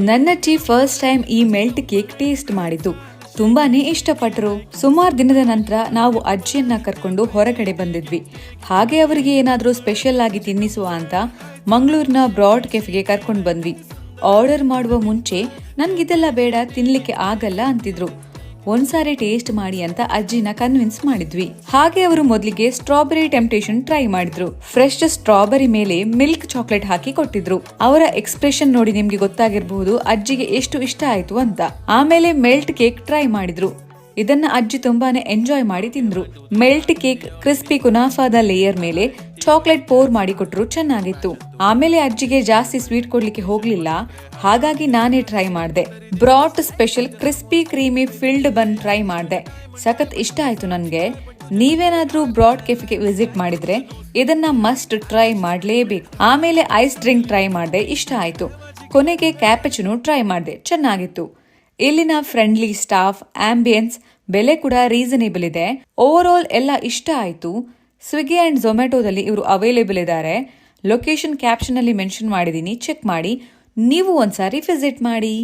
ನನ್ನಜ್ಜಿ first time ಈ melt cake taste ಮಾಡಿದ್ದು ತುಂಬಾನೇ ಇಷ್ಟಪಟ್ಟರು. ಸುಮಾರು ದಿನದ ನಂತರ ನಾವು ಅಜ್ಜಿಯನ್ನ ಕರ್ಕೊಂಡು ಹೊರಗಡೆ ಬಂದಿದ್ವಿ. ಹಾಗೆ ಅವರಿಗೆ ಏನಾದರೂ ಸ್ಪೆಷಲ್ ಆಗಿ ತಿನ್ನಿಸುವ ಅಂತ ಮಂಗಳೂರಿನ ಬ್ರಾಡ್ ಕೆಫೆಗೆ ಕರ್ಕೊಂಡು ಬಂದ್ವಿ. ಆರ್ಡರ್ ಮಾಡುವ ಮುಂಚೆ ನನ್ಗಿದೆಲ್ಲ ಬೇಡ, ತಿನ್ಲಿಕ್ಕೆ ಆಗಲ್ಲ ಅಂತಿದ್ರು. ಒಂದ್ಸಾರಿ ಟೇಸ್ಟ್ ಮಾಡಿ ಅಂತ ಅಜ್ಜಿನ ಕನ್ವಿನ್ಸ್ ಮಾಡಿದ್ವಿ. ಹಾಗೆ ಅವರು ಮೊದಲಿಗೆ ಸ್ಟ್ರಾಬೆರಿ ಟೆಂಪ್ಟೇಷನ್ ಟ್ರೈ ಮಾಡಿದ್ರು. ಫ್ರೆಶ್ ಸ್ಟ್ರಾಬೆರಿ ಮೇಲೆ ಮಿಲ್ಕ್ ಚಾಕ್ಲೇಟ್ ಹಾಕಿ ಕೊಟ್ಟಿದ್ರು. ಅವರ ಎಕ್ಸ್ಪ್ರೆಷನ್ ನೋಡಿ ನಿಮ್ಗೆ ಗೊತ್ತಾಗಿರಬಹುದು ಅಜ್ಜಿಗೆ ಎಷ್ಟು ಇಷ್ಟ ಆಯ್ತು ಅಂತ. ಆಮೇಲೆ ಮೆಲ್ಟ್ ಕೇಕ್ ಟ್ರೈ ಮಾಡಿದ್ರು. ಇದನ್ನ ಅಜ್ಜಿ ತುಂಬಾನೇ ಎಂಜಾಯ್ ಮಾಡಿ ತಿಂದ್ರು. ಮೆಲ್ಟ್ ಕೇಕ್ ಕ್ರಿಸ್ಪಿ ಕುನಾಫಾದ ಲೇಯರ್ ಮೇಲೆ ಚಾಕ್ಲೇಟ್ ಪೋರ್ ಮಾಡಿ ಕೊಟ್ರು, ಚೆನ್ನಾಗಿತ್ತು. ಆಮೇಲೆ ಅಜ್ಜಿಗೆ ಜಾಸ್ತಿ ಸ್ವೀಟ್ ಕೊಡ್ಲಿಕ್ಕೆ ಹೋಗ್ಲಿಲ್ಲ, ಹಾಗಾಗಿ ನಾನೇ ಟ್ರೈ ಮಾಡಿದೆ. ಬ್ರಾಟ್ special crispy creamy filled bun try ಮಾಡಿದೆ. ಸಖತ್ ಇಷ್ಟ ಆಯ್ತು ನನ್ಗೆ. ನೀವೇನಾದ್ರೂ ಬ್ರಾಡ್ ಕೆಫೆಗೆ ವಿಸಿಟ್ ಮಾಡಿದ್ರೆ ಇದನ್ನ ಮಸ್ಟ್ ಟ್ರೈ ಮಾಡ್ಲೇಬೇಕು. ಆಮೇಲೆ ಐಸ್ ಡ್ರಿಂಕ್ ಟ್ರೈ ಮಾಡಿದೆ, ಇಷ್ಟ ಆಯ್ತು. ಕೊನೆಗೆ ಕ್ಯಾಪಚಿನೋ ಟ್ರೈ ಮಾಡಿದೆ, ಚೆನ್ನಾಗಿತ್ತು. ಇಲ್ಲಿನ ಫ್ರೆಂಡ್ಲಿ ಸ್ಟಾಫ್, ಆಂಬಿಯನ್ಸ್, ಬೆಲೆ ಕೂಡ ರೀಸನೇಬಲ್ ಇದೆ. ಓವರ್ ಆಲ್ ಎಲ್ಲ ಇಷ್ಟ ಆಯ್ತು. ಸ್ವಿಗ್ಗಿ ಅಂಡ್ ಝೊಮ್ಯಾಟೋದಲ್ಲಿ ಇವರು ಅವೈಲೇಬಲ್ ಇದ್ದಾರೆ. ಲೊಕೇಶನ್ ಕ್ಯಾಪ್ಷನ್ ಅಲ್ಲಿ ಮೆನ್ಷನ್ ಮಾಡಿದೀನಿ, ಚೆಕ್ ಮಾಡಿ. ನೀವು ಒಂದ್ಸಾರಿ ವಿಸಿಟ್ ಮಾಡಿ.